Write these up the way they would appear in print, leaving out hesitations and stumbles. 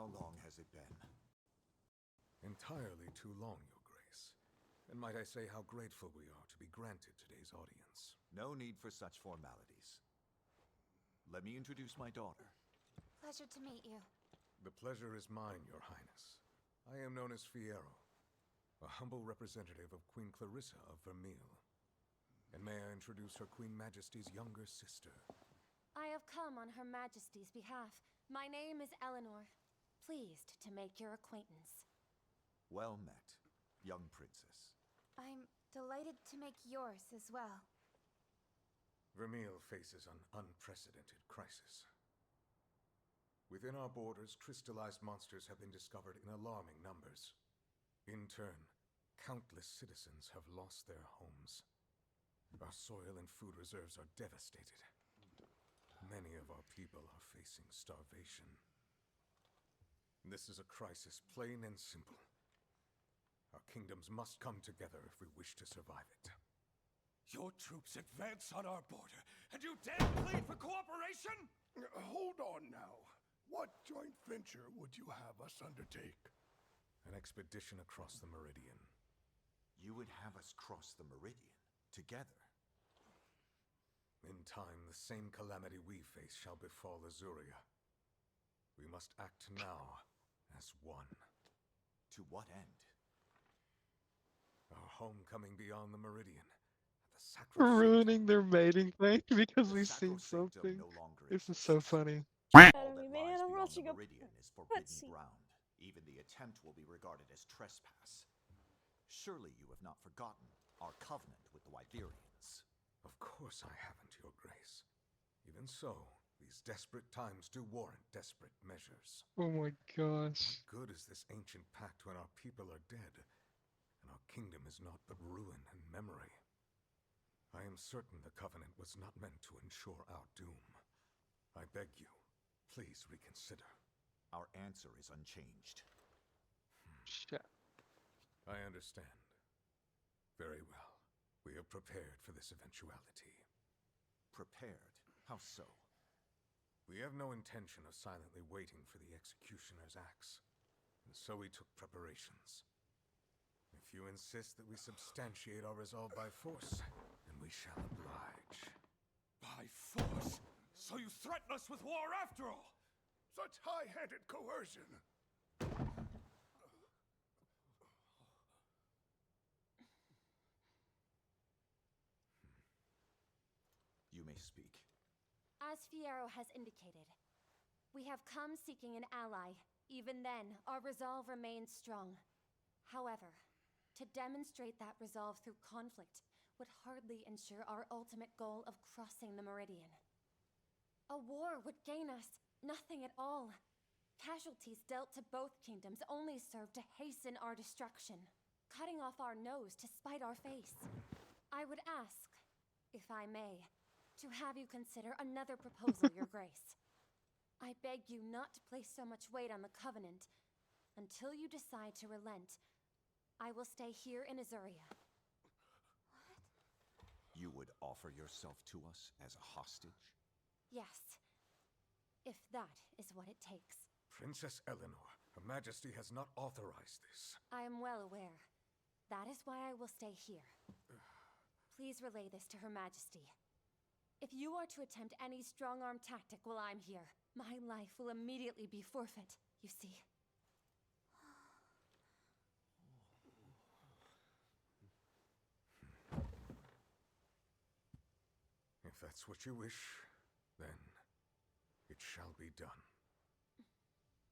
How long has it been? Entirely too long, Your Grace. And might I say how grateful we are to be granted today's audience. No need for such formalities. Let me introduce my daughter. Pleasure to meet you. The pleasure is mine, Your Highness. I am known as Fierro, a humble representative of Queen Clarissa of Vermeil. And may I introduce Her Queen Majesty's younger sister. I have come on Her Majesty's behalf. My name is Eleanor. Pleased to make your acquaintance. Well met, young princess. I'm delighted to make yours as well. Vermeil faces an unprecedented crisis. Within our borders, crystallized monsters have been discovered in alarming numbers. In turn, countless citizens have lost their homes. Our soil and food reserves are devastated. Many of our people are facing starvation. This is a crisis, plain and simple. Our kingdoms must come together if we wish to survive it. Your troops advance on our border, and you dare plead for cooperation? Hold on now. What joint venture would you have us undertake? An expedition across the Meridian. You would have us cross the Meridian, together. In time, the same calamity we face shall befall Azuria. We must act now, as one. To what end? Our homecoming beyond the Meridian. At the We're sacrosanct. ruining their mating thing because The we've seen sacrosanctum something. no longer This is exists. so funny. All that Man, lies I'm beyond watching the a Meridian is forbidden cutscene. ground. Even the attempt will be regarded as trespass. Surely you have not forgotten our covenant with the Wytherians. Of course I haven't, Your Grace. Even so, these desperate times do warrant desperate measures. Oh my gosh. What good is this ancient pact when our people are dead, and our kingdom is naught but ruin and memory? I am certain the covenant was not meant to ensure our doom. I beg you, please reconsider. Our answer is unchanged. Shit. I understand. Very well. We are prepared for this eventuality. Prepared? How so? We have no intention of silently waiting for the executioner's axe, and so we took preparations. If you insist that we substantiate our resolve by force, then we shall oblige. By force? So you threaten us with war after all? Such high-handed coercion! You may speak. As Fierro has indicated, we have come seeking an ally. Even then, our resolve remains strong. However, to demonstrate that resolve through conflict would hardly ensure our ultimate goal of crossing the Meridian. A war would gain us nothing at all. Casualties dealt to both kingdoms only serve to hasten our destruction, cutting off our nose to spite our face. I would ask, if I may, to have you consider another proposal, Your Grace. I beg you not to place so much weight on the Covenant. Until you decide to relent, I will stay here in Azuria. You would offer yourself to us as a hostage? Yes, if that is what it takes. Princess Eleanor, Her Majesty has not authorized this. I am well aware. That is why I will stay here. Please relay this to Her Majesty. If you are to attempt any strong-arm tactic while I'm here, my life will immediately be forfeit, you see. If that's what you wish, then it shall be done.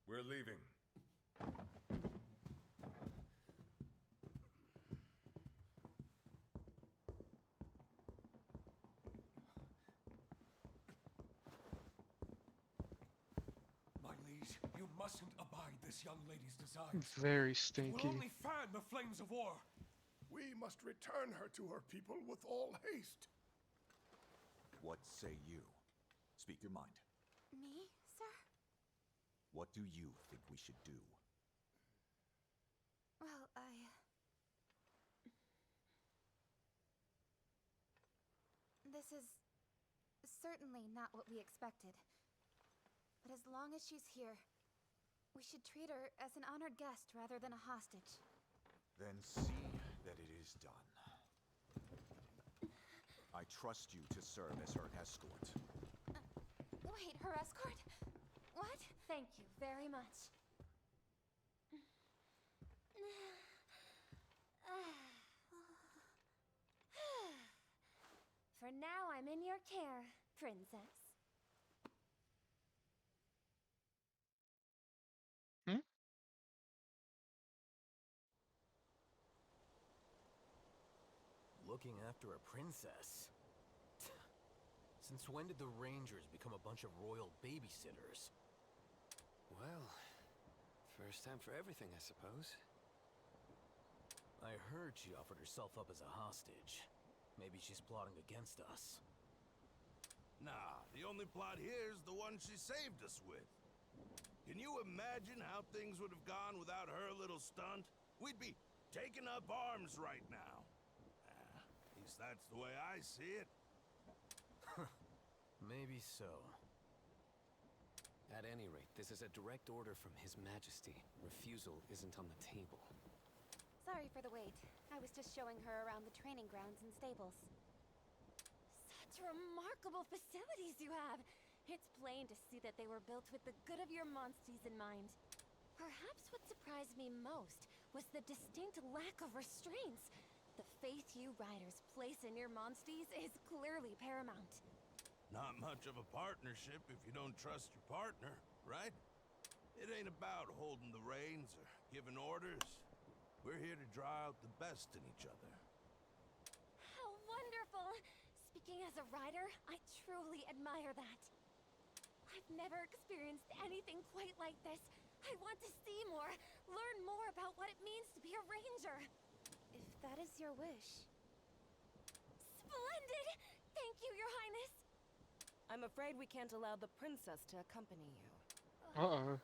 We're leaving. My liege, you mustn't abide this young lady's designs. It's very It will stinky. only fan the flames of war. We must return her to her people with all haste. What say you? Speak your mind. Me, sir? What do you think we should do? Well, This is certainly not what we expected. But as long as she's here, We should treat her as an honored guest rather than a hostage. Then see that it is done. I trust you to serve as her escort. Wait, her escort? What? Thank you very much. For now, I'm in your care, princess. Hmm? Looking after a princess? Since when did the Rangers become a bunch of royal babysitters? Well, first time for everything, I suppose. I heard she offered herself up as a hostage. Maybe she's plotting against us. Nah, the only plot here is the one she saved us with. Can you imagine how things would have gone without her little stunt? We'd be taking up arms right now. At least that's the way I see it. Maybe so. At any rate, this is a direct order from His Majesty. Refusal isn't on the table. Sorry for the wait. I was just showing her around the training grounds and stables. Such remarkable facilities you have. It's plain to see that they were built with the good of your monsties in mind. Perhaps what surprised me most was the distinct lack of restraints. The faith you riders place in your monsties is clearly paramount. Not much of a partnership if you don't trust your partner, right? It ain't about holding the reins or giving orders. We're here to draw out the best in each other. How wonderful! Speaking as a rider, I truly admire that. I've never experienced anything quite like this. I want to see more, learn more about what it means to be a ranger. If that is your wish. Splendid! Thank you, Your Highness. I'm afraid we can't allow the princess to accompany you. Uh-oh.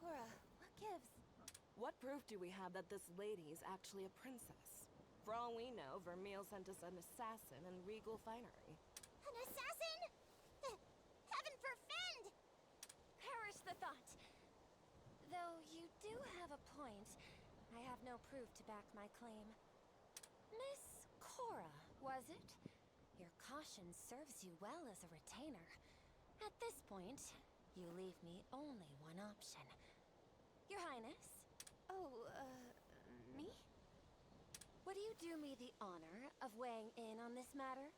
Cora, what gives? What proof do we have that this lady is actually a princess? For all we know, Vermeil sent us an assassin in regal finery. An assassin? Heaven forfend! Perish the thought. Though you do have a point. I have no proof to back my claim. Miss Cora, was it? Your caution serves you well as a retainer. At this point, you leave me only one option. Your Highness? Oh, me? Would you do me the honor of weighing in on this matter?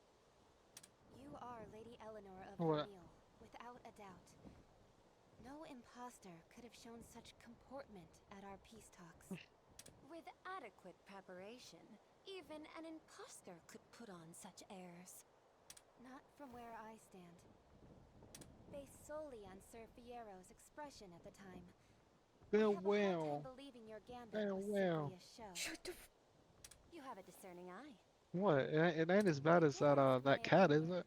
You are Lady Eleanor of What? Vermeil, without a doubt. No imposter could have shown such comportment at our peace talks. With adequate preparation, even an imposter could put on such airs. Not from where I stand. Based solely on Sir Fiero's expression at the time. Farewell. Believing your gambit Farewell. was simply a show. You have a discerning eye. What? It ain't as bad as that cat, is it?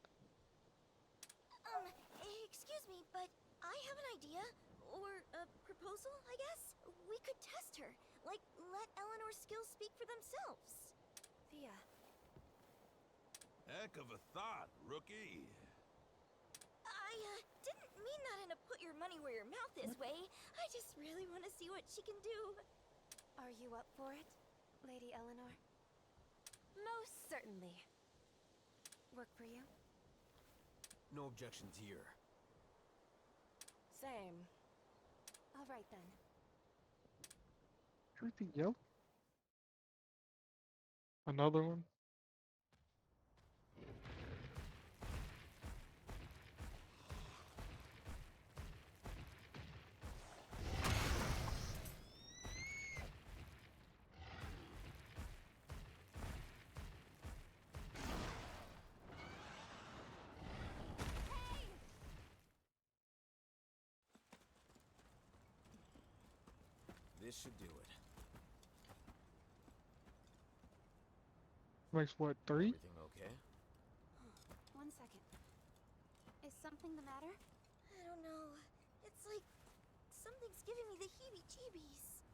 Excuse me, but I have an idea. Or a proposal, I guess? We could test her. Like, let Eleanor's skills speak for themselves. Thea. Heck of a thought, rookie. I didn't mean that in a put your money where your mouth is way. I just really want to see what she can do. Are you up for it, Lady Eleanor? Most certainly. Work for you? No objections here. Same. All right then. Creepy, yo. Another one? This should do it. Makes what, 3? Everything okay? 1 second. Is something the matter? I don't know. It's like something's giving me the heebie-jeebies.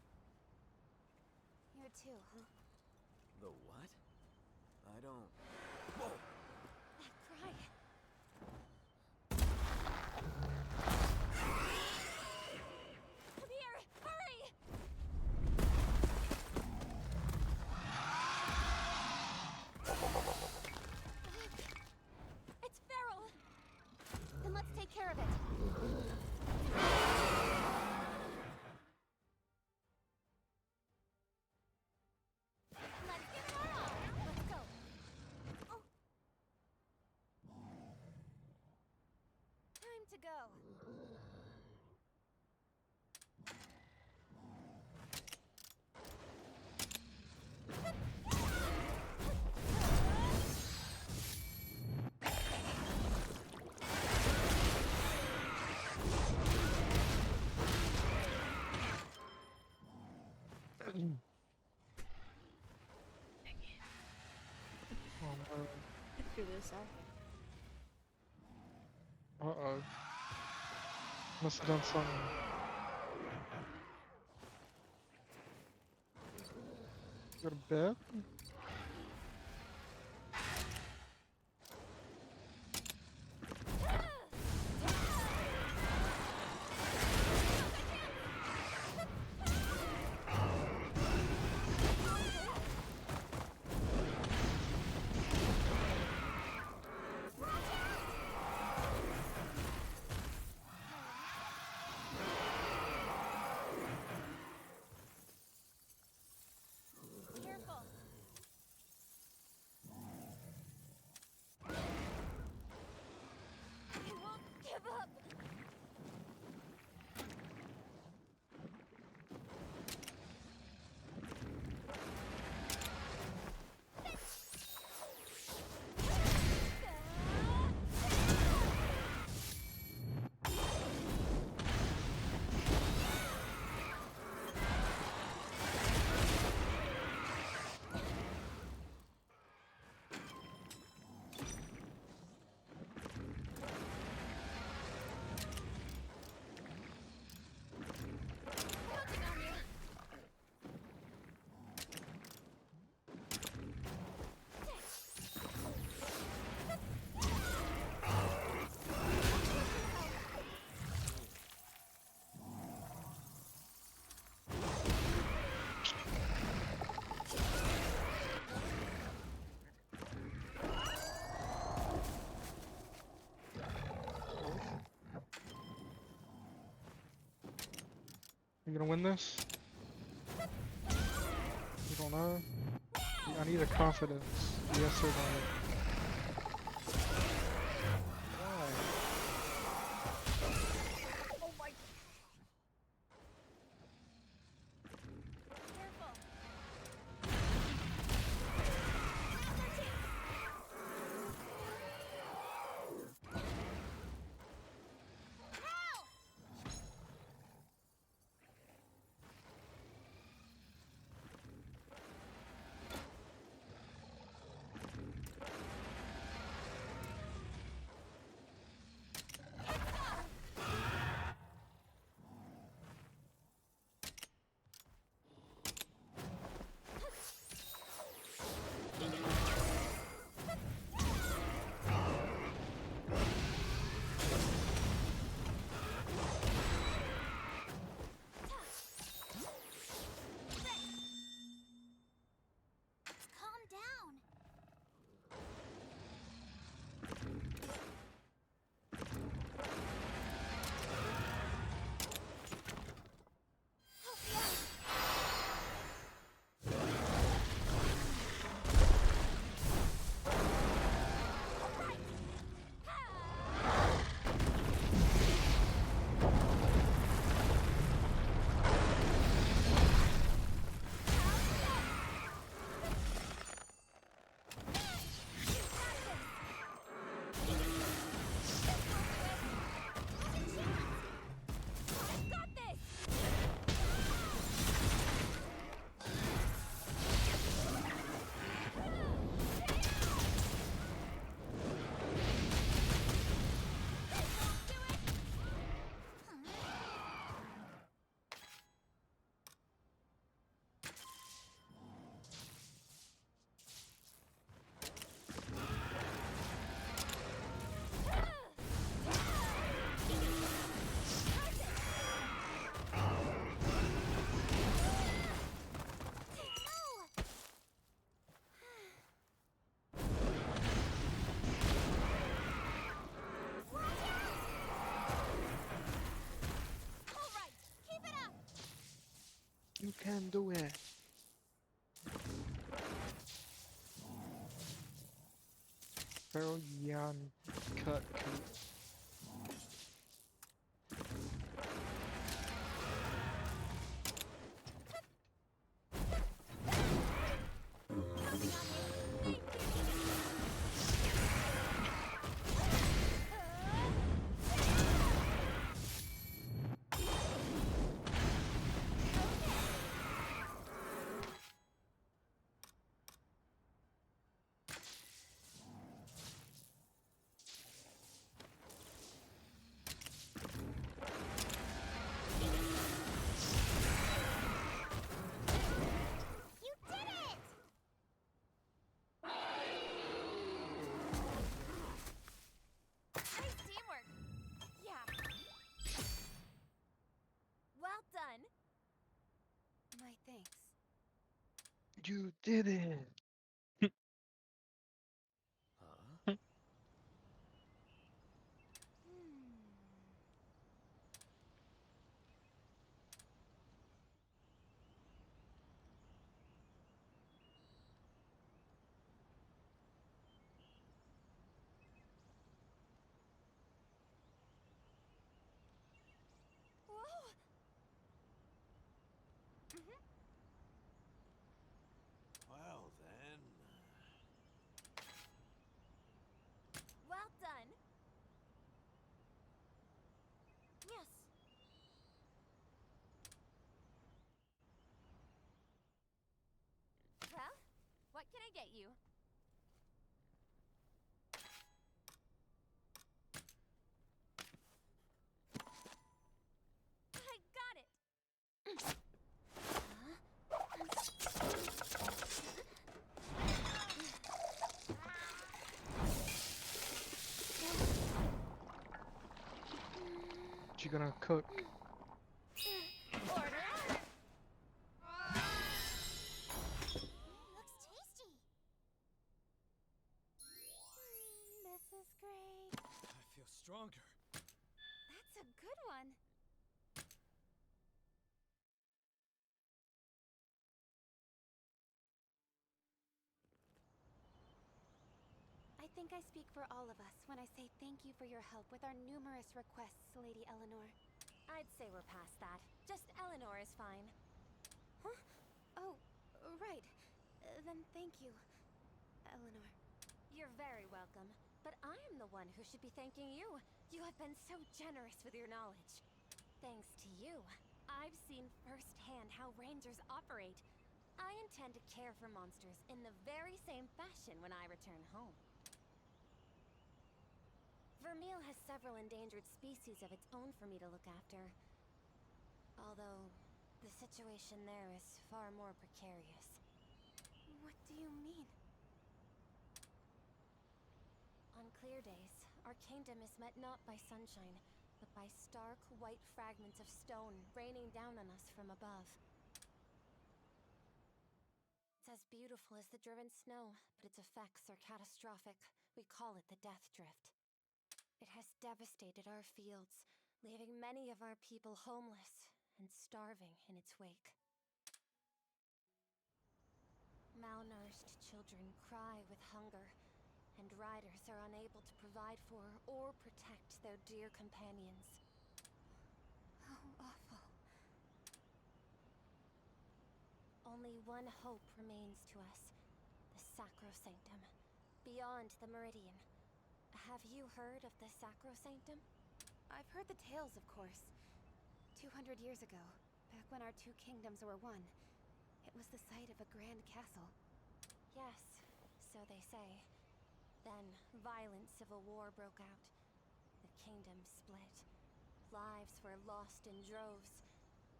You too, huh? The what? I don't... Whoa! That cry. to go. Do this, Uh-oh. Must have done something. Go to bed? Careful. I won't give up. Counting on you. You gonna win this? You don't know? I need a confidence. Yes or no? Why? Oh my. Careful. Calm down. You can do it. Feral Yan cut coat. You did it. Huh? Whoa! Well then. Well done. Yes. Well, what can I get you? I got it. What you gonna cook? Order. Looks tasty. This is great. I feel stronger. That's a good one. I think I speak for all of us when I say thank you for your help with our numerous requests, Lady Eleanor. I'd say we're past that. Just Eleanor is fine. Huh? Oh, right. Then thank you, Eleanor. You're very welcome. But I am the one who should be thanking you. You have been so generous with your knowledge. Thanks to you, I've seen firsthand how rangers operate. I intend to care for monsters in the very same fashion when I return home. Vermeil has several endangered species of its own for me to look after. Although, the situation there is far more precarious. What do you mean? On clear days, our kingdom is met not by sunshine, but by stark, white fragments of stone raining down on us from above. It's as beautiful as the driven snow, but its effects are catastrophic. We call it the Death Drift. It has devastated our fields, leaving many of our people homeless and starving in its wake. Malnourished children cry with hunger, and riders are unable to provide for or protect their dear companions. How awful. Only one hope remains to us, the Sacrosanctum, beyond the Meridian. Have you heard of the Sacrosanctum? I've heard the tales, of course. 200 years ago, back when our two kingdoms were one, it was the site of a grand castle. Yes, so they say. Then, violent civil war broke out. The kingdom split. Lives were lost in droves,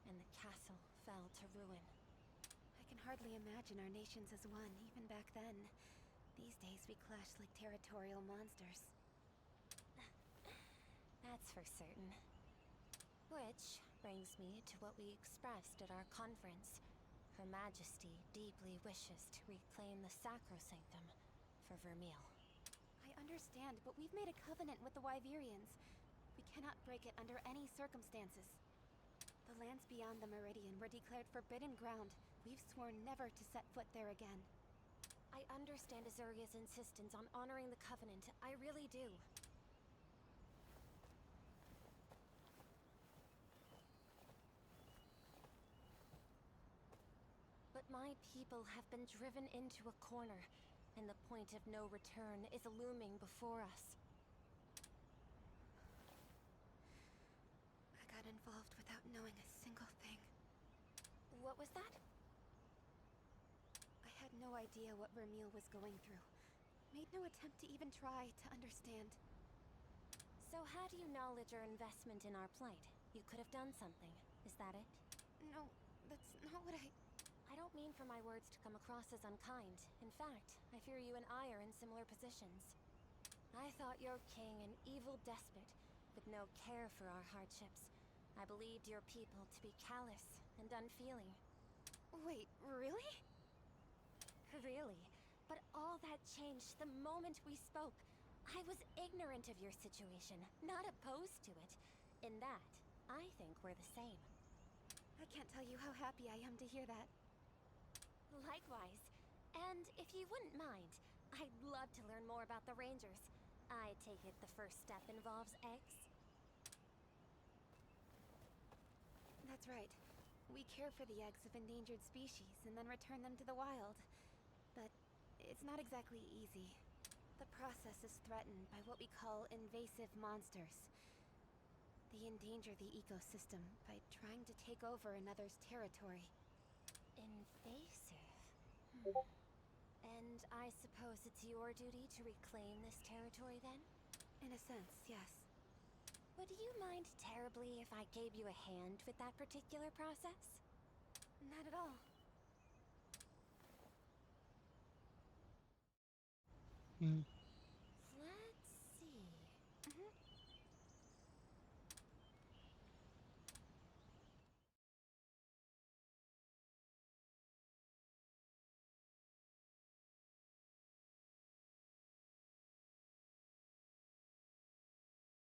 and the castle fell to ruin. I can hardly imagine our nations as one, even back then. These days we clash like territorial monsters. That's for certain. Which brings me to what we expressed at our conference. Her Majesty deeply wishes to reclaim the Sacrosanctum for Vermeil. I understand, but we've made a covenant with the Wyverians. We cannot break it under any circumstances. The lands beyond the Meridian were declared forbidden ground. We've sworn never to set foot there again. I understand Azuria's insistence on honoring the covenant. I really do. But my people have been driven into a corner, and the point of no return is looming before us. I got involved without knowing a single thing. What was that? I had no idea what Vermeil was going through. Made no attempt to even try to understand. So how do you acknowledge our investment in our plight? You could have done something. Is that it? No, that's not what I don't mean for my words to come across as unkind. In fact, I fear you and I are in similar positions. I thought your king an evil despot, with no care for our hardships. I believed your people to be callous and unfeeling. Wait, really? Really? But all that changed the moment we spoke. I was ignorant of your situation, not opposed to it. In that, I think we're the same. I can't tell you how happy I am to hear that. Likewise. And if you wouldn't mind, I'd love to learn more about the Rangers. I take it the first step involves eggs? That's right. We care for the eggs of endangered species and then return them to the wild. But it's not exactly easy. The process is threatened by what we call invasive monsters. They endanger the ecosystem by trying to take over another's territory. Invasive? And I suppose it's your duty to reclaim this territory then? In a sense, yes. Would you mind terribly if I gave you a hand with that particular process? Not at all. Hmm.